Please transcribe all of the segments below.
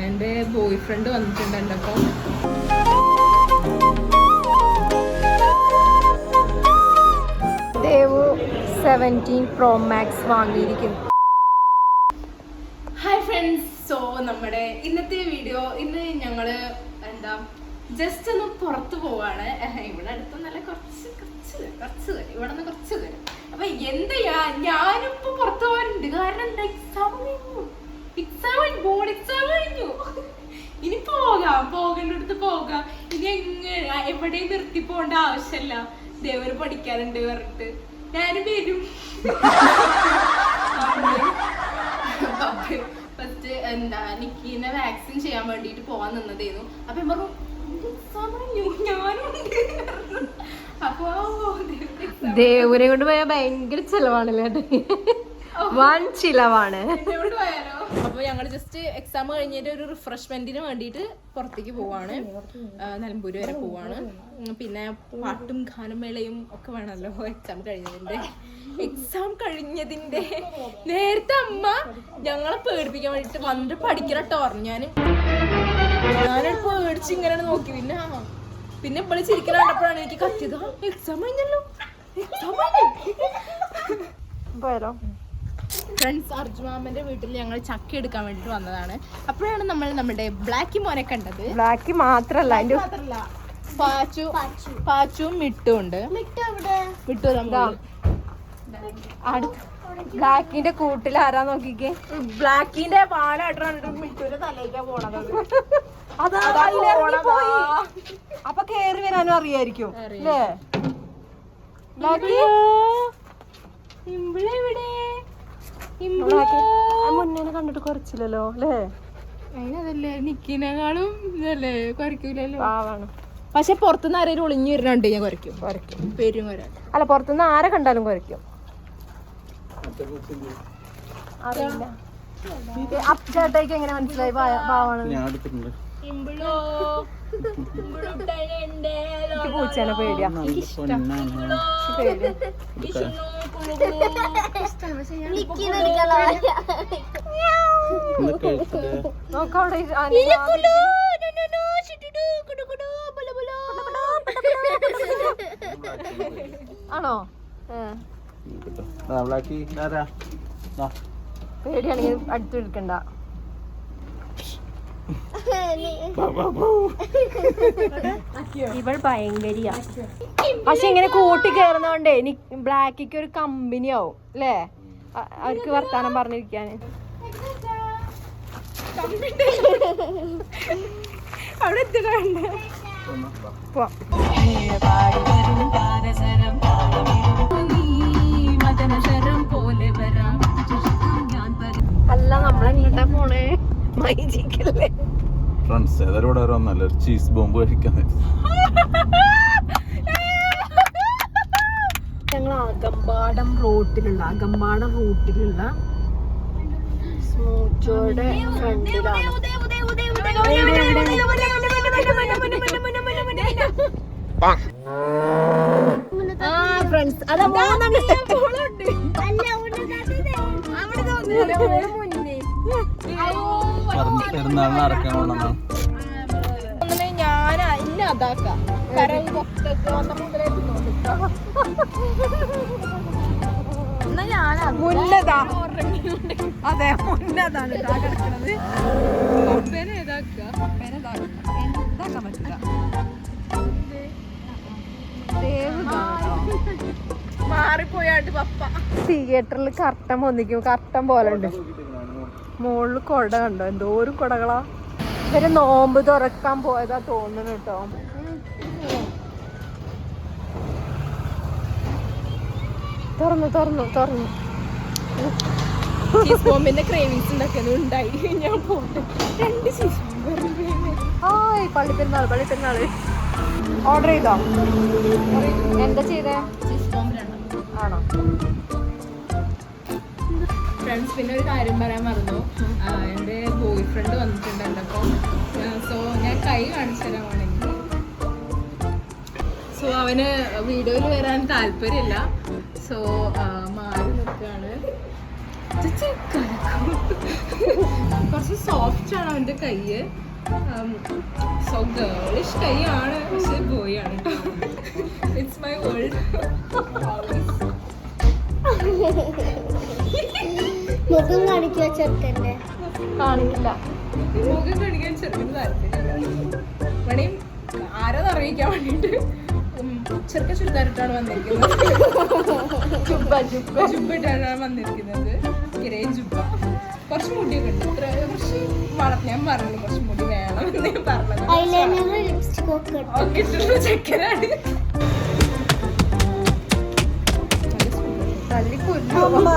എൻ്റെ boy friend വന്നിട്ടുണ്ട് എൻ്റെ അപ്പം. ദേവു 17 Pro Max വാങ്ങിയിരിക്കുന്നു. ഹായ് ഫ്രണ്ട്സ്, സോ നമ്മുടെ ഇന്നത്തെ വീഡിയോ, ഇന്ന് ഞങ്ങള് എന്താ ജസ്റ്റ് ഒന്ന് പുറത്തു പോവാണ്. ഇവിടെ അടുത്ത് നല്ല കുറച്ച് ഇവിടെ നിന്ന് കുറച്ച് തരും. അപ്പൊ എന്താ ഞാനിപ്പോ പുറത്തു പോകാനുണ്ട്. കാരണം എന്താ, ബോർഡ് എക്സാം കഴിഞ്ഞു. ഇനി പോകേണ്ടടുത്ത് പോകാം. ഇനി എവിടെയും നിർത്തി പോകേണ്ട ആവശ്യമല്ല. ദേവര് പഠിക്കാനുണ്ട് പറഞ്ഞിട്ട് ഞാനും വരും. ഫസ്റ്റ് എന്താ നിക്കിനെ വാക്സിൻ ചെയ്യാൻ വേണ്ടിട്ട് പോവാൻ നിന്നതായിരുന്നു. അപ്പൊ ഞാൻ പറഞ്ഞു എക്സാം കഴിഞ്ഞു, ഞാനുണ്ട്. അപ്പൊ ദേവുനെ കൊണ്ട് പോയാൽ ഭയങ്കര ചെലവാണല്ലേ, വൻ ചിലവാണ്. അപ്പൊ ഞങ്ങള് ജസ്റ്റ് എക്സാം കഴിഞ്ഞിട്ട് ഒരു റിഫ്രഷ്മെന്റിന് വേണ്ടിട്ട് പുറത്തേക്ക് പോവാണ്. നിലമ്പൂര് വരെ പോവാണ്. പിന്നെ പാട്ടും ഗാനമേളയും ഒക്കെ വേണമല്ലോ എക്സാം കഴിഞ്ഞതിന്റെ നേരത്തെ അമ്മ ഞങ്ങളെ പേടിപ്പിക്കാൻ വേണ്ടിട്ട് വന്നിട്ട് പഠിക്കണട്ടോ പറഞ്ഞു. ഞാനൊരു പേടിച്ച് ഇങ്ങനെ നോക്കി. പിന്നെ ഇപ്പോൾ ചിരിക്കണ കണ്ടപ്പോഴാണ് എനിക്ക് കത്തിയത്. എക്സാം കഴിഞ്ഞല്ലോ, പോയാലോ. ഫ്രണ്ട്സ്, അർജുമാമന്റെ വീട്ടിൽ ഞങ്ങൾ ചക്ക എടുക്കാൻ വേണ്ടിട്ട് വന്നതാണ്. അപ്പോഴാണ് നമ്മൾ നമ്മുടെ ബ്ലാക്കി മോനെ കണ്ടത്. ബ്ലാക്കി മാത്രല്ല, പാച്ചും മിട്ടും ഉണ്ട്. മിട്ടു ബ്ലാക്കിന്റെ കൂട്ടിൽ ആരാ നോക്കിക്കേ. ബ്ലാക്കിന്റെ പാലായിട്ട് മിട്ടുവിന്റെ തലേക്കാ പോണത്. അപ്പൊ കേറി വരാനും അറിയായിരിക്കും അല്ലേ. മുന്നേ കണ്ടിട്ട് കുറച്ചില്ലല്ലോ അല്ലേ. അതിനതല്ലേ നിക്കിനേക്കാളും ഇതല്ലേ കുറയ്ക്കൂലല്ലോ. പക്ഷെ പുറത്തുനിന്ന് ആരെങ്കിലും ഒളിഞ്ഞു വരുന്നുണ്ട് ഞാൻ കുറയ്ക്കും പേരും വരാൻ. അല്ല, പുറത്തുനിന്ന് ആരെ കണ്ടാലും കുറയ്ക്കും. അറിയില്ല. ചേട്ടായിക്ക് എങ്ങനെ മനസ്സിലായി പാവാണ്? എനിക്ക് പൂച്ചേനെ പേടിയാ. നോക്കവിടെ ആണോ? പേടിയാണെങ്കിൽ അടുത്തെടുക്കണ്ട. ഇവൾ ഭയങ്കരിയാ. പക്ഷെ ഇങ്ങനെ കൂട്ടി കയറുന്നോണ്ടേ ബ്ലാക്കിക്ക് ഒരു കമ്പനി ആവും അല്ലേ, അവർക്ക് വർത്താനം പറഞ്ഞിരിക്കാന്. അവിടെ എത്തിക്കണ്ട. അല്ല, നമ്മളെങ്ങോട്ടാ പോണേ? മൈജിക്കല്ലേ ഫ്രണ്ട്സ്, ഏതായാലും ഒന്നല്ല ചീസ് ബോംബ് കഴിക്കാൻ. ഞങ്ങൾ അകമ്പാടം റൂട്ടിലുള്ള സ്മൂച്ചോയുടെ ഫ്രണ്ടിലാണ്. ഫ്രണ്ട്സ്, അതാ പെരുന്നാളിന് അടക്കാൻ കൊണ്ടുവന്നാ ഞാൻ ഇന്ന അതാക്കാം. മുന്നതാ. അതെ, മുന്നതാണ് കിടക്കണത്. എന്താക്കാൻ പറ്റില്ല. മാറിപ്പോയാണ്ട് പപ്പ തിയേറ്ററിൽ കർട്ടൻ പൊന്നിക്കും. കർട്ടൻ പോലെ ഉണ്ട്. മുകളിൽ കുട കണ്ടോ, എന്തോരം കുടകളാ. ഇവര് നോമ്പ് തുറക്കാൻ പോയതാ തോന്നുന്നു കേട്ടോ. തുറന്നു ചീസ് ബോംബിന്റെ ക്രേവിങ്സ് ഉണ്ടായി. ഞാൻ പോട്ടെ. 2 ചീസ് പള്ളിപ്പെരുന്നാള് ഓർഡർ ചെയ്തോ? എന്താ ചെയ്തേ? ചീസ് ബോംബ് 2 ആണോ? ഫ്രണ്ട്സ്, പിന്നെ ഒരു കാര്യം പറയാൻ മറന്നു. എൻ്റെ ബോയ് ഫ്രണ്ട് വന്നിട്ടുണ്ട് എൻ്റെ അപ്പം. സോ ഞാൻ കൈ കാണിച്ചു തരാമാണെങ്കിൽ. സോ അവന് വീഡിയോയിൽ വരാൻ താല്പര്യമില്ല. സോ മാറി നിൽക്കുകയാണ്. കുറച്ച് സോഫ്റ്റ് ആണ് അവന്റെ കയ്യ്. സോ ഗേളിഷ് കൈയാണ്, പക്ഷെ ബോയ് ആണ് കേട്ടോ. It's my world. മുഖം കാണിക്കുക ചെറുക്കൻ്റെ. കാണിക്കില്ല. മുഖം കാണിക്കാൻ ചെറുക്കിന് താല്പര്യമില്ല. വേണേയും ആരോന്ന് അറിയിക്കാൻ വേണ്ടിട്ട് ചെറുക്ക ചുരിദാറിട്ടാണ് വന്നിരിക്കുന്നത്. ജുബിട്ടാണ് വന്നിരിക്കുന്നത്. കിരേ ജുബ. കുറച്ച് മുടിയൊക്കെ ഉണ്ട്. കുറച്ച് ഞാൻ പറഞ്ഞു കുറച്ച് മുടി വേണം എന്ന് ഞാൻ പറഞ്ഞത്. ഐലൈനർ ലിപ്സ്റ്റിക് ഒക്കെ ഒക്കെ ഇട്ടിട്ട് ചെക്കനാണ്. അമ്മ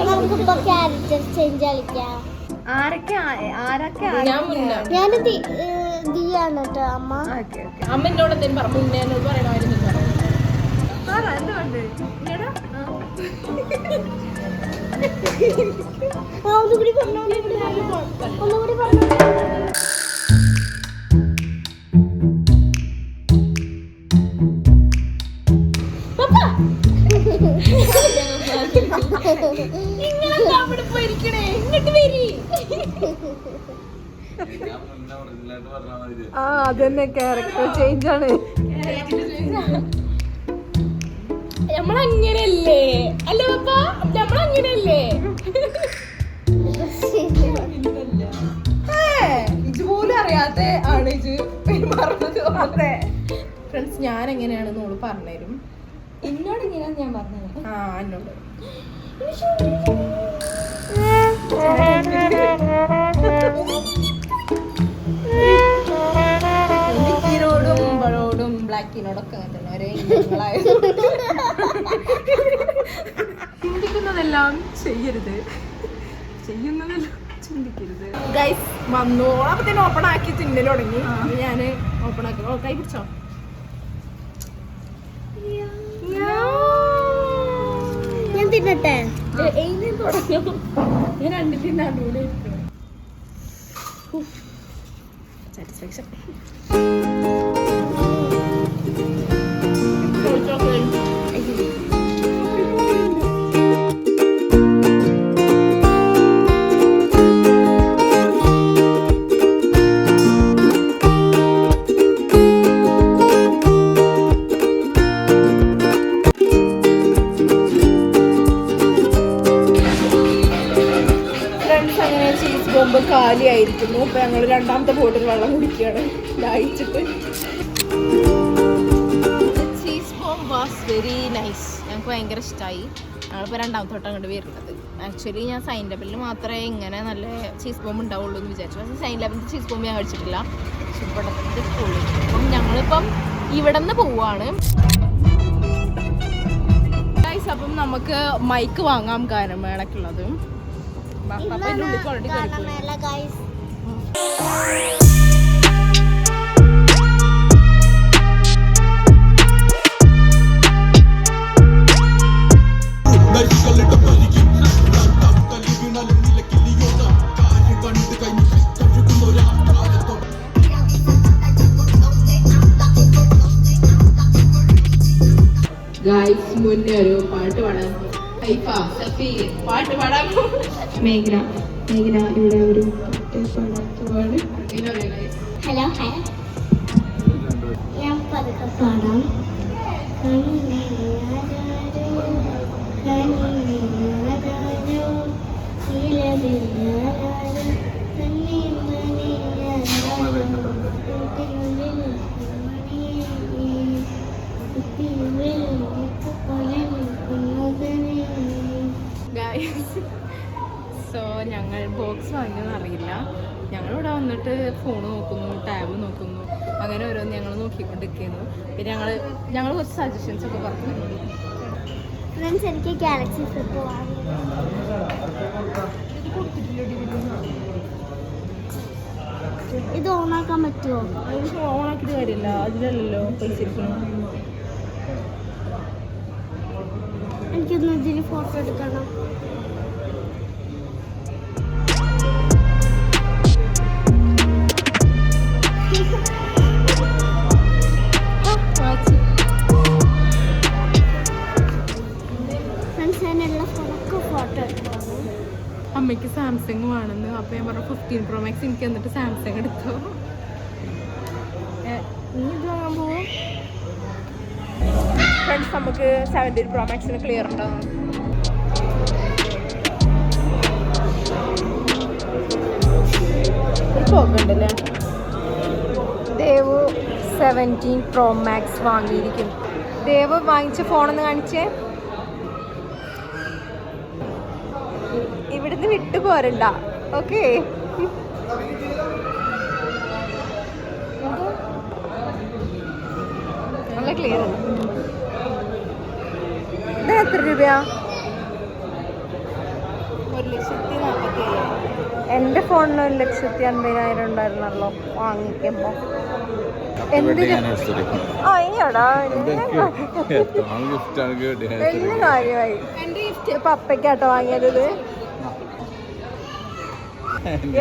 നമുക്കിപ്പോ ക്യാരക്ടർ ചേഞ്ച് കളിക്കാം. ഞാൻ മുന്നേ ഞാൻ ദിയാണ് കേട്ടോ അമ്മ. അമ്മ എന്നോട് എന്തെങ്കിലും പറഞ്ഞു. മുന്നേ എന്നോട് പറയണമായിരുന്നു. ഒന്നുകൂടി പറഞ്ഞു. അവിടെ പോയിരിക്കണേ, ഇങ്ങോട്ട് വരി. ആ അതന്നെ ക്യാരക്ടർ ചേഞ്ച് ആണ്. നമ്മളങ്ങനെയല്ലേ അല്ലേ പപ്പ? നമ്മളങ്ങനെയല്ലേ? ഇതുപോലും അറിയാത്ത ആണ് ഇത് പറഞ്ഞത്. ഫ്രണ്ട്സ്, ഞാൻ എങ്ങനെയാണെന്ന് ഓള് പറഞ്ഞുതരും. എന്നോട് ഇങ്ങനെയാന്ന് ഞാൻ പറഞ്ഞത്. ആ എന്നോട് ോടും ബളോടും ബ്ലാക്കിനോടൊക്കെ അങ്ങനെ തന്നെ ഒരേ ചിന്തിക്കുന്നതെല്ലാം ചെയ്യരുത്, ചെയ്യുന്നതെല്ലാം ചിന്തിക്കരുത്. ഗൈസ് വന്നു. അപ്പൊ തന്നെ ഓപ്പൺ ആക്കി തിന്നൽ തുടങ്ങി. ഞാൻ ഓപ്പൺ ആക്കി. ഓ, കൈ പിടിച്ചോ. ഞാൻ തിന്നട്ടെ. ഞാൻ രണ്ടിൽ തിന്നാണ്ട് സാറ്റിസ്ഫാക്ഷൻ. ബോംബ് കാലിയായിരിക്കുന്നു. ഇപ്പൊ ഞങ്ങൾ രണ്ടാമത്തെ ബോട്ടിൽ വെള്ളം കുടിക്കുകയാണ് ദാഹിച്ചിട്ട്. Cheese bomb was very nice. ഞങ്ങൾക്ക് ഭയങ്കര ഇഷ്ടമായി. ഞങ്ങളിപ്പോൾ രണ്ടാമത്തെ തൊട്ട് അങ്ങോട്ട് വരുന്നത്. ആക്ച്വലി ഞാൻ സൈൻ ലെവലിൽ മാത്രമേ ഇങ്ങനെ നല്ല ചീസ് ബോംബ് ഉണ്ടാവുള്ളൂ എന്ന് വിചാരിച്ചു. പക്ഷേ സൈൻ ലെവലിൽ ചീസ് ബോംബ് ഞാൻ കഴിച്ചിട്ടില്ല. ഇവിടത്തെ സ്കൂളിൽ അപ്പം ഞങ്ങളിപ്പം ഇവിടെ നിന്ന് പോവുകയാണ്. അപ്പം നമുക്ക് മൈക്ക് വാങ്ങാം ഗാനമേളക്കുള്ളത്. ഗായ്സ്, മുന്നേ ഒരു പാട്ട് പാടാൻ പാട്ട് പാടാൻ മേഘന ഇവിടെ ഒരു പാടാൻ. Hello hi. ഞാൻ പതുക്കെ പാടാം. സോ ഞങ്ങൾ ബോക്സ് വാങ്ങിയെന്ന് അറിയില്ല. ഞങ്ങളിവിടെ വന്നിട്ട് ഫോൺ നോക്കുന്നു, ടാബ് നോക്കുന്നു, അങ്ങനെ ഓരോന്ന് ഞങ്ങൾ നോക്കിക്കൊണ്ടിരിക്കുന്നു. പിന്നെ ഞങ്ങൾ കുറച്ച് സജഷൻസ് ഒക്കെ പറഞ്ഞു. ഫ്രണ്ട്സ്, എനിക്ക് ഗാലക്സി ഫ്ലിപ്പ് ഇത് ഓണാക്കാൻ പറ്റുമോ? ഓണാക്കിയിട്ട് കാര്യമില്ല, അതിലല്ലല്ലോ പൈസ ഇരിക്കണം. എനിക്കൊന്ന് ഇതിൽ ഫോട്ടോ എടുക്കണം. ഫ്രണ്ട്സ്, അതിനുള്ള ഫോട്ടോ അപ്പോൾ ഞാൻ പറഞ്ഞു 15 Pro Max എനിക്ക് എന്നിട്ട് സാംസങ് എടുത്തു. നീ ഇത് വാങ്ങാൻ പോവും ഫ്രണ്ട്സ്? നമുക്ക് 17 Pro Maxന് ക്ലിയർ ഉണ്ടാവും. പോകണ്ടല്ലേ? Dev 17 Pro Max വാങ്ങിയിരിക്കും. ദേവ് വാങ്ങിച്ച ഫോണെന്ന് കാണിച്ചേ. ഇവിടുന്ന് വിട്ടു പോരണ്ട, ഓക്കെ? നല്ല ക്ലിയർ ആണ്. ഇത് എത്ര രൂപയാ? 1,40,000. എൻ്റെ ഫോണിന് 1,50,000 ഉണ്ടായിരുന്നല്ലോ വാങ്ങിക്കുമ്പോ. എന്തിനാ? ആ ഇനിയാടാ വലിയ കാര്യമായി. എൻ്റെ ഗിഫ്റ്റ് പപ്പയ്ക്കാട്ടോ വാങ്ങിയത്.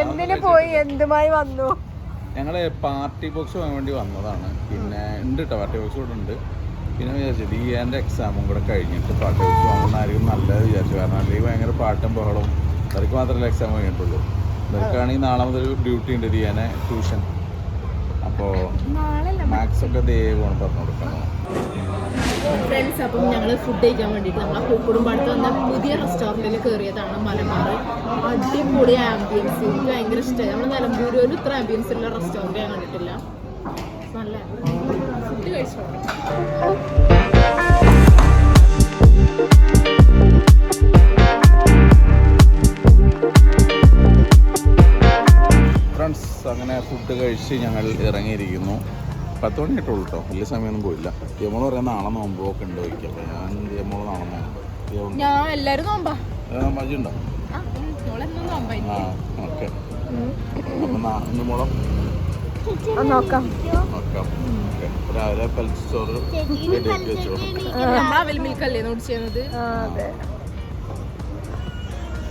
എന്തിനു പോയി എന്തുമായി വന്നു? ഞങ്ങള് പാർട്ടി ബോക്സ് വാങ്ങാൻ വേണ്ടി വന്നതാണ്. പിന്നെ ഉണ്ട് കേട്ടോ, പാർട്ടി ബോക്സ് കൂടെ ഉണ്ട്. പിന്നെ വിചാരിച്ചു ഡിയാൻ്റെ എക്സാമും കൂടെ കഴിഞ്ഞിട്ട് പാർട്ടി ബോക്സ് വാങ്ങുന്നതായിരിക്കും നല്ലത് വിചാരിച്ചു. കാരണം അല്ലെങ്കിൽ ഭയങ്കര പാട്ടും ബഹളവും. അവർക്ക് മാത്രമല്ല എക്സാം കഴിഞ്ഞിട്ടുള്ളൂ. ഇവർക്കാണെങ്കിൽ നാളെ മുതൽ ഡ്യൂട്ടി ഉണ്ട് ഡിയാനെ ട്യൂഷൻ. അപ്പോൾ മാത്സ് ഒക്കെ ദൈവമാണ് പറഞ്ഞു കൊടുക്കണം. ഫ്രണ്ട്സ്, അപ്പം ഞങ്ങൾ ഫുഡ് കഴിക്കാൻ വേണ്ടിയിട്ട് നമ്മളെ കുടുംബാടുത്ത് വന്ന പുതിയ റെസ്റ്റോറൻറ്റിൽ കയറിയതാണ്. മലബാർ. അടിപൊളി ആംബിയൻസ്, എനിക്ക് ഭയങ്കര ഇഷ്ടമായി. നമ്മൾ നിലമ്പൂർ ഒരു ഇത്ര ആംബിയൻസ് ഉള്ള റെസ്റ്റോറൻറ്റ് ഞാൻ കണ്ടിട്ടില്ല. നല്ല ഫുഡ് കഴിച്ചോളാം. ഫ്രണ്ട്സ്, അങ്ങനെ ഫുഡ് കഴിച്ച് ഞങ്ങൾ ഇറങ്ങിയിരിക്കുന്നു. 10 മണി ആയിട്ടുള്ളൂ കേട്ടോ, വലിയ സമയമൊന്നും പോയില്ല. യമോള് പറയാൻ നാളെ നോമ്പൊക്കെ ഉണ്ട് ചോദിക്കാം. അപ്പോൾ ഞാൻ യമോള് നാളെ നോമ്പ്. ഞാൻ എല്ലാവരും നോമ്പാ. മജുണ്ടോ? ആ ഓക്കെ. അപ്പം ഇന്ന് മോളം നോക്കാം. നോക്കാം. രാവിലെ പൽസ് ചോറ് റെഡിയാക്കി വെച്ചോളൂ. അവൽ മിൽക്കല്ലേ കുടിച്ചത്?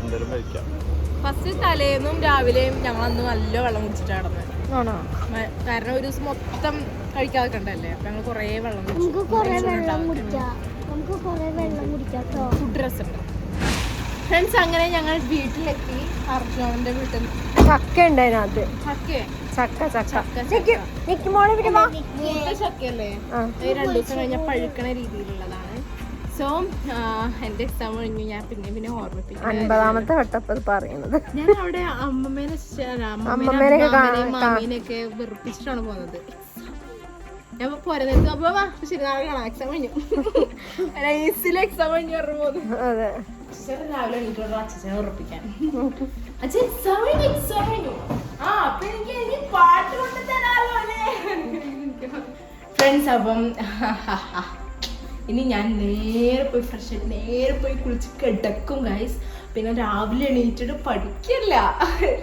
എന്തായാലും കഴിക്കാം. ഫസ്റ്റ് തലേന്നും രാവിലെയും ഞങ്ങൾ അന്ന് നല്ല വെള്ളം കുടിച്ചിട്ടാണ് നടന്നത്. കാരണം ഒരു ദിവസം മൊത്തം കഴിക്കാതെ കണ്ടല്ലേ. അപ്പൊ ഞങ്ങൾ കുറേ വെള്ളം കുടിച്ചു. ഫുഡ് രസമുണ്ട്. ഫ്രണ്ട്സ്, അങ്ങനെ ഞങ്ങൾ വീട്ടിലെത്തി. അർജുനന്റെ വീട്ടിൽ ചക്ക ഉണ്ട് അതിനകത്ത്. ചക്കയല്ലേ? 2 ദിവസം കഴിഞ്ഞാൽ പഴുക്കണ രീതിയിലുള്ളതാണ്. സോ എന്റെ എക്സാം കഴിഞ്ഞു. ഞാൻ പിന്നെ ഓർമ്മിപ്പിക്കും 50ാമത്തെ വട്ടപ്പത് പറയുന്നത്. ഞാൻ അവിടെ മാമീനെയൊക്കെ വെറുപ്പിച്ചിട്ടാണ് പോകുന്നത്. ഞാൻ പോരുന്നത് അപ്പൊ ശരി നാളെ കാണാം. എക്സാം കഴിഞ്ഞു. നൈസിൽ എക്സാം കഴിഞ്ഞു പറഞ്ഞു പോകുന്നു. അതെ, രാവിലെ എണീറ്റുള്ള അച്ഛനെ ഉറപ്പിക്കാൻ. അച്ഛൻ എക്സാം കഴിഞ്ഞു. ആ അപ്പൊ എനിക്ക് പാട്ട് കൊണ്ട് തരാമല്ലോ ഫ്രണ്ട്സ്. അപ്പം ഇനി ഞാൻ നേരെ പോയി ഫ്രഷ് ആയിട്ട് നേരെ പോയി കുളിച്ച് കിടക്കും ഗൈസ്. പിന്നെ രാവിലെ എണീറ്റിട്ട് പഠിക്കില്ല.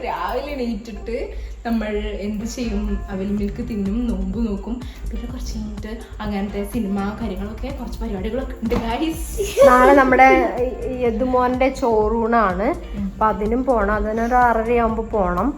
രാവിലെ എണീറ്റിട്ട് നമ്മൾ എന്ത് ചെയ്യും? അവൽ മിൽക്ക് തിന്നും, നോമ്പ് നോക്കും. പിന്നെ കുറച്ച് കഴിഞ്ഞിട്ട് അങ്ങനത്തെ സിനിമ കാര്യങ്ങളൊക്കെ കുറച്ച് പരിപാടികളൊക്കെ ഉണ്ട് ഗൈസ്. നാളെ നമ്മുടെ യദുമോന്റെ ചോറൂണാണ്. അപ്പൊ അതിനും പോണം. അതിനൊരു 6:30 ആകുമ്പോൾ പോണം.